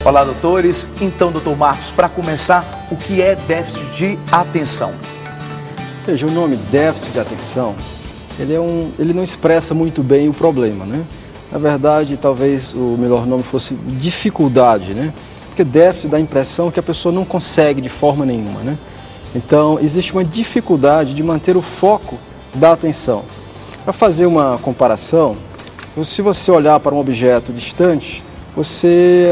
Olá, doutores. Então, doutor Marcos, para começar, o que é déficit de atenção? Veja, o nome déficit de atenção, ele não expressa muito bem o problema, né? Na verdade, talvez o melhor nome fosse dificuldade, né? Porque déficit dá a impressão que a pessoa não consegue de forma nenhuma, né? Então, existe uma dificuldade de manter o foco da atenção. Para fazer uma comparação, se você olhar para um objeto distante,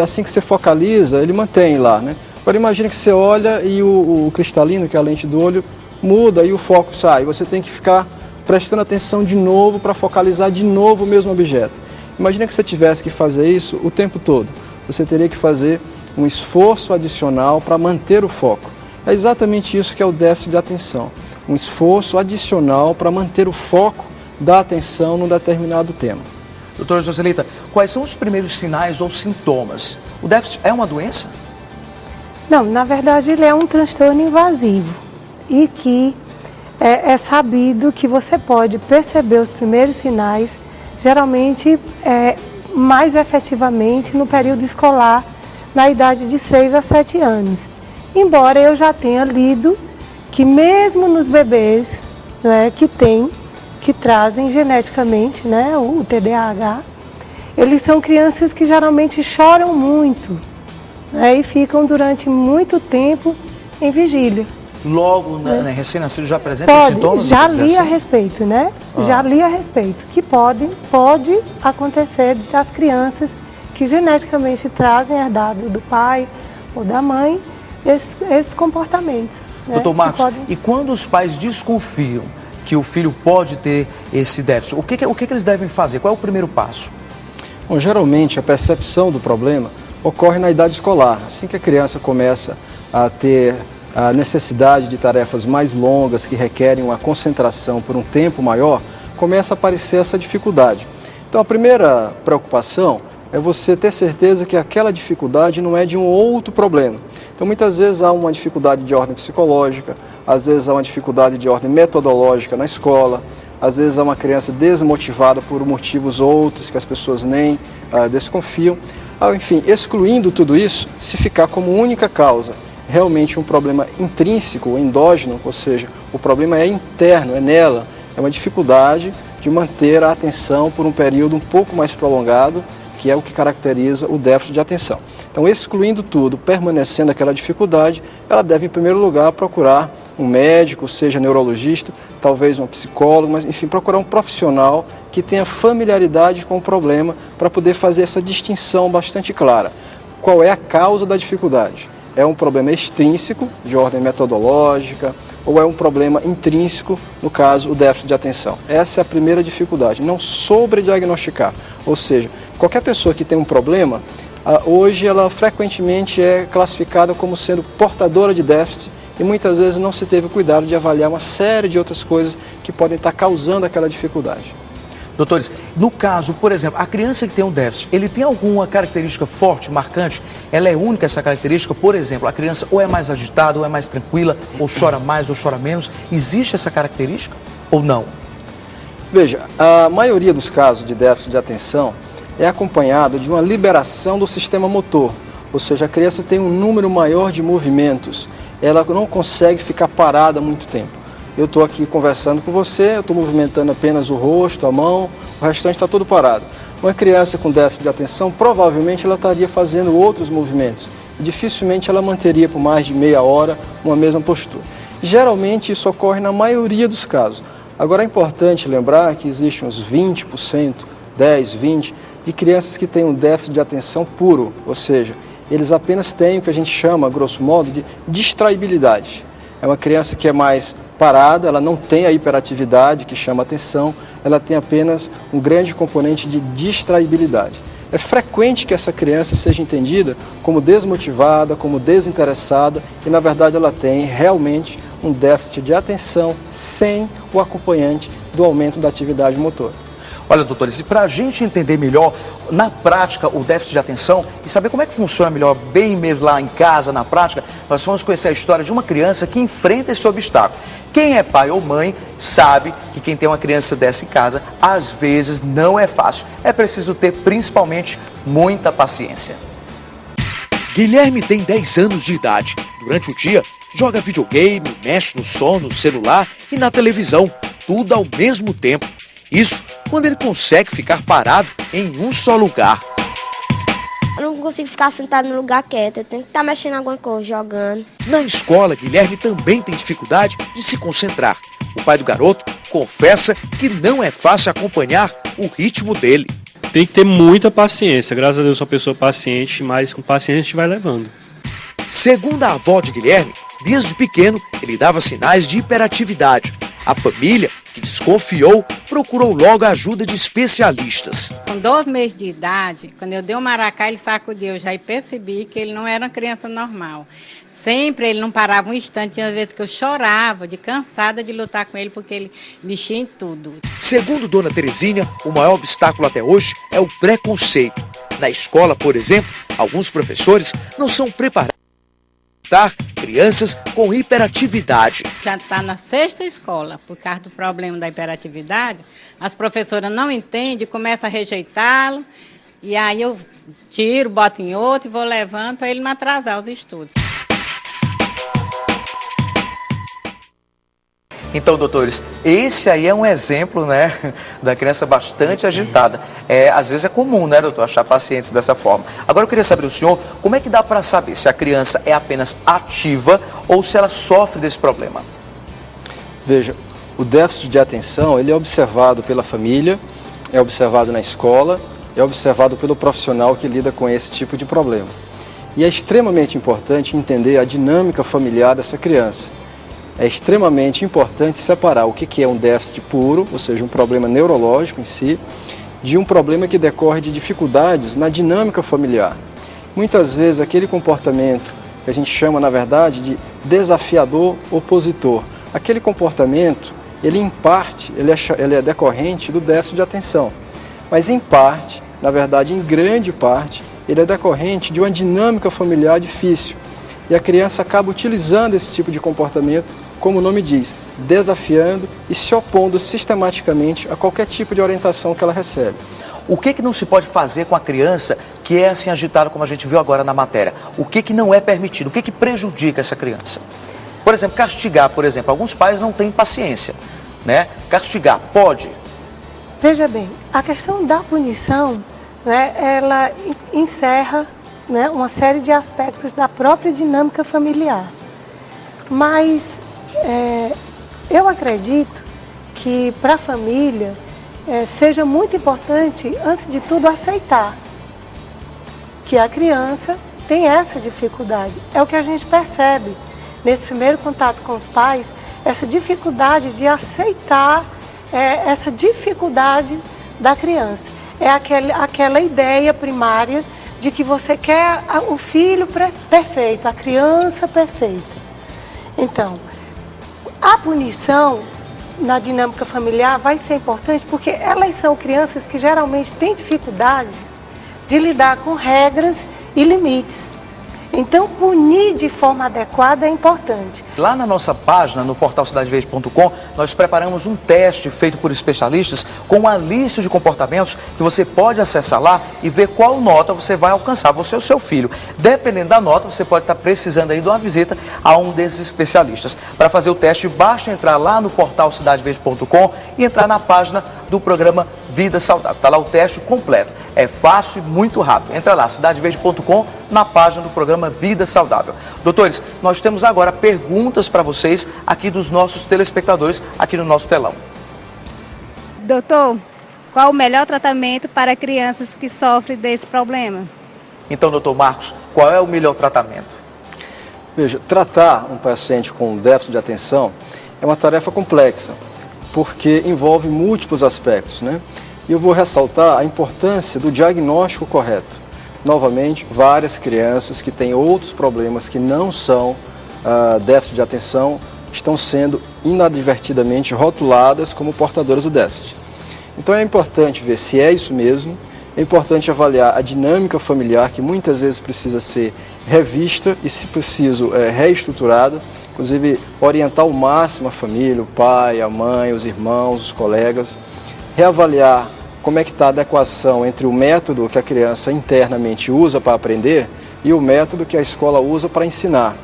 assim que você focaliza, ele mantém lá, né? Agora imagine que você olha e o cristalino, que é a lente do olho, muda e o foco sai. Você tem que ficar prestando atenção de novo para focalizar de novo o mesmo objeto. Imagina que você tivesse que fazer isso o tempo todo. Você teria que fazer um esforço adicional para manter o foco. É exatamente isso que é o déficit de atenção. Um esforço adicional para manter o foco da atenção num determinado tema. Doutora Joselita, quais são os primeiros sinais ou sintomas? O déficit é uma doença? Não, na verdade ele é um transtorno invasivo e que é sabido que você pode perceber os primeiros sinais, geralmente mais efetivamente no período escolar, na idade de 6 a 7 anos. Embora eu já tenha lido que mesmo nos bebês, né, que trazem geneticamente, né, o TDAH, eles são crianças que geralmente choram muito, né, e ficam durante muito tempo em vigília. Logo, recém-nascido já apresenta os sintomas? Já li a respeito, né? Já li a respeito, que pode acontecer das crianças que geneticamente trazem herdado do pai ou da mãe esses comportamentos. Né? Doutor Marcos, e quando os pais desconfiam que o filho pode ter esse déficit, o que eles devem fazer? Qual é o primeiro passo? Bom, geralmente a percepção do problema ocorre na idade escolar. Assim que a criança começa a ter a necessidade de tarefas mais longas que requerem uma concentração por um tempo maior, começa a aparecer essa dificuldade. Então a primeira preocupação é você ter certeza que aquela dificuldade não é de um outro problema. Então muitas vezes há uma dificuldade de ordem psicológica, às vezes há uma dificuldade de ordem metodológica na escola, às vezes há uma criança desmotivada por motivos outros que as pessoas nem desconfiam. Enfim, excluindo tudo isso, se ficar como única causa realmente um problema intrínseco, endógeno, ou seja, o problema é interno, é nela, é uma dificuldade de manter a atenção por um período um pouco mais prolongado, que é o que caracteriza o déficit de atenção. Então, excluindo tudo, permanecendo aquela dificuldade, ela deve, em primeiro lugar, procurar um médico, seja neurologista, talvez um psicólogo, mas, enfim, procurar um profissional que tenha familiaridade com o problema para poder fazer essa distinção bastante clara. Qual é a causa da dificuldade? É um problema extrínseco, de ordem metodológica, ou é um problema intrínseco, no caso, o déficit de atenção? Essa é a primeira dificuldade, não sobrediagnosticar. Ou seja, qualquer pessoa que tem um problema, hoje ela frequentemente é classificada como sendo portadora de déficit e muitas vezes não se teve o cuidado de avaliar uma série de outras coisas que podem estar causando aquela dificuldade. Doutores, no caso, por exemplo, a criança que tem um déficit, ele tem alguma característica forte, marcante? Ela é única essa característica? Por exemplo, a criança ou é mais agitada, ou é mais tranquila, ou chora mais, ou chora menos. Existe essa característica ou não? Veja, a maioria dos casos de déficit de atenção é acompanhado de uma liberação do sistema motor. Ou seja, a criança tem um número maior de movimentos. Ela não consegue ficar parada muito tempo. Eu estou aqui conversando com você, eu estou movimentando apenas o rosto, a mão, o restante está tudo parado. Uma criança com déficit de atenção, provavelmente ela estaria fazendo outros movimentos. E dificilmente ela manteria por mais de meia hora uma mesma postura. Geralmente isso ocorre na maioria dos casos. Agora é importante lembrar que existe uns 20%, 10, 20%, de crianças que têm um déficit de atenção puro, ou seja, eles apenas têm o que a gente chama, grosso modo, de distraibilidade. É uma criança que é mais parada, ela não tem a hiperatividade que chama atenção, ela tem apenas um grande componente de distraibilidade. É frequente que essa criança seja entendida como desmotivada, como desinteressada e, na verdade, ela tem realmente um déficit de atenção sem o acompanhante do aumento da atividade motora. Olha, doutores, e para a gente entender melhor, na prática, o déficit de atenção e saber como é que funciona melhor, bem mesmo lá em casa, na prática, nós vamos conhecer a história de uma criança que enfrenta esse obstáculo. Quem é pai ou mãe sabe que quem tem uma criança dessa em casa, às vezes não é fácil. É preciso ter, principalmente, muita paciência. Guilherme tem 10 anos de idade. Durante o dia, joga videogame, mexe no som, no celular e na televisão, tudo ao mesmo tempo. Isso quando ele consegue ficar parado em um só lugar. Eu não consigo ficar sentado no lugar quieto, eu tenho que estar mexendo em alguma coisa, jogando. Na escola, Guilherme também tem dificuldade de se concentrar. O pai do garoto confessa que não é fácil acompanhar o ritmo dele. Tem que ter muita paciência. Graças a Deus sou uma pessoa paciente, mas com paciência a gente vai levando. Segundo a avó de Guilherme, desde pequeno ele dava sinais de hiperatividade. A família, que desconfiou, procurou logo a ajuda de especialistas. Com 2 meses de idade, quando eu dei o maracá, ele sacudiu. Eu já percebi que ele não era uma criança normal. Sempre ele não parava um instante, tinha vezes que eu chorava, de cansada de lutar com ele, porque ele mexia em tudo. Segundo Dona Terezinha, o maior obstáculo até hoje é o preconceito. Na escola, por exemplo, alguns professores não são preparados para crianças com hiperatividade. Já está na 6ª escola, por causa do problema da hiperatividade, as professoras não entendem, começam a rejeitá-lo, e aí eu tiro, boto em outro e vou levando para ele não atrasar os estudos. Então, doutores, esse aí é um exemplo, né, da criança bastante agitada. Às vezes é comum, né, doutor, achar pacientes dessa forma. Agora eu queria saber do senhor, como é que dá para saber se a criança é apenas ativa ou se ela sofre desse problema? Veja, o déficit de atenção, ele é observado pela família, é observado na escola, é observado pelo profissional que lida com esse tipo de problema. E é extremamente importante entender a dinâmica familiar dessa criança. É extremamente importante separar o que é um déficit puro, ou seja, um problema neurológico em si, de um problema que decorre de dificuldades na dinâmica familiar. Muitas vezes aquele comportamento que a gente chama, na verdade, de desafiador opositor, aquele comportamento, ele em parte, ele é decorrente do déficit de atenção, mas em parte, na verdade, em grande parte, ele é decorrente de uma dinâmica familiar difícil. E a criança acaba utilizando esse tipo de comportamento, como o nome diz, desafiando e se opondo sistematicamente a qualquer tipo de orientação que ela recebe. O que não se pode fazer com a criança que é assim agitada, como a gente viu agora na matéria? O que não é permitido? O que prejudica essa criança? Por exemplo, castigar, por exemplo. Alguns pais não têm paciência, né? Castigar, pode? Veja bem, a questão da punição, né, ela encerra, né, uma série de aspectos da própria dinâmica familiar. Mas eu acredito que para a família seja muito importante, antes de tudo, aceitar que a criança tem essa dificuldade. É o que a gente percebe nesse primeiro contato com os pais, essa dificuldade de aceitar essa dificuldade da criança. É aquela ideia primária de que você quer o filho perfeito, a criança perfeita. Então, a punição na dinâmica familiar vai ser importante porque elas são crianças que geralmente têm dificuldade de lidar com regras e limites. Então, punir de forma adequada é importante. Lá na nossa página, no portal cidadeverde.com, nós preparamos um teste feito por especialistas com uma lista de comportamentos que você pode acessar lá e ver qual nota você vai alcançar, você ou seu filho. Dependendo da nota, você pode estar precisando aí de uma visita a um desses especialistas. Para fazer o teste, basta entrar lá no portal cidadeverde.com e entrar na página do programa Vida Saudável. Está lá o teste completo. É fácil e muito rápido. Entra lá, cidadeverde.com, na página do programa Vida Saudável. Doutores, nós temos agora perguntas para vocês aqui dos nossos telespectadores, aqui no nosso telão. Doutor, qual o melhor tratamento para crianças que sofrem desse problema? Então, doutor Marcos, qual é o melhor tratamento? Veja, tratar um paciente com déficit de atenção é uma tarefa complexa, porque envolve múltiplos aspectos, né? E eu vou ressaltar a importância do diagnóstico correto. Novamente, várias crianças que têm outros problemas que não são déficit de atenção estão sendo inadvertidamente rotuladas como portadoras do déficit. Então é importante ver se é isso mesmo, é importante avaliar a dinâmica familiar que muitas vezes precisa ser revista e, se preciso, reestruturada, inclusive orientar ao máximo a família, o pai, a mãe, os irmãos, os colegas, reavaliar como é que está a adequação entre o método que a criança internamente usa para aprender e o método que a escola usa para ensinar.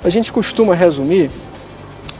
A gente costuma resumir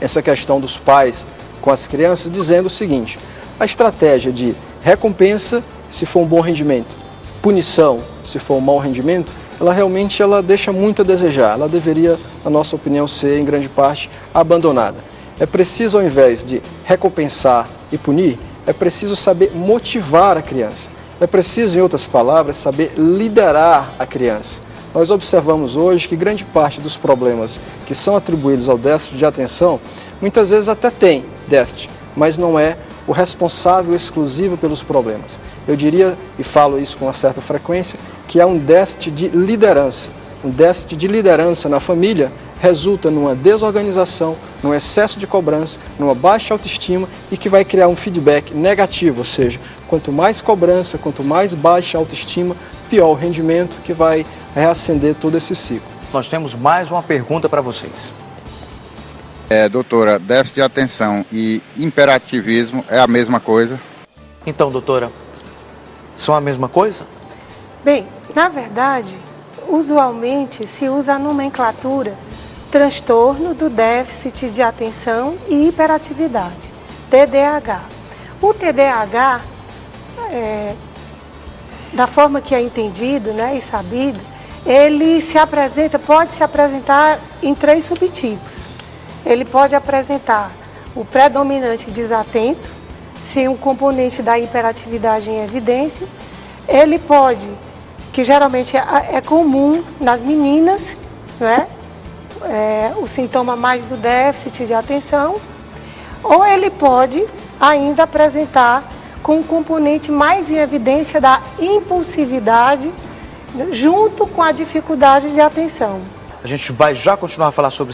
essa questão dos pais com as crianças dizendo o seguinte: a estratégia de recompensa, se for um bom rendimento, punição, se for um mau rendimento, ela realmente deixa muito a desejar. Ela deveria, na nossa opinião, ser, em grande parte, abandonada. É preciso, ao invés de recompensar e punir, é preciso saber motivar a criança. É preciso, em outras palavras, saber liderar a criança. Nós observamos hoje que grande parte dos problemas que são atribuídos ao déficit de atenção, muitas vezes até tem déficit, mas não é o responsável exclusivo pelos problemas. Eu diria, e falo isso com uma certa frequência, que é um déficit de liderança. Um déficit de liderança na família resulta numa desorganização, num excesso de cobrança, numa baixa autoestima e que vai criar um feedback negativo, ou seja, quanto mais cobrança, quanto mais baixa autoestima, pior o rendimento, que vai reacender todo esse ciclo. Nós temos mais uma pergunta para vocês. Doutora, déficit de atenção e imperativismo é a mesma coisa? Então, doutora, são a mesma coisa? Bem, na verdade, usualmente se usa a nomenclatura transtorno do déficit de atenção e hiperatividade, TDAH. O TDAH, da forma que é entendido, né, e sabido, ele pode se apresentar em 3 subtipos. Ele pode apresentar o predominante desatento, se um componente da hiperatividade em evidência. Ele pode, que geralmente é comum nas meninas, né? O sintoma mais do déficit de atenção, ou ele pode ainda apresentar com um componente mais em evidência da impulsividade, junto com a dificuldade de atenção. A gente vai já continuar a falar sobre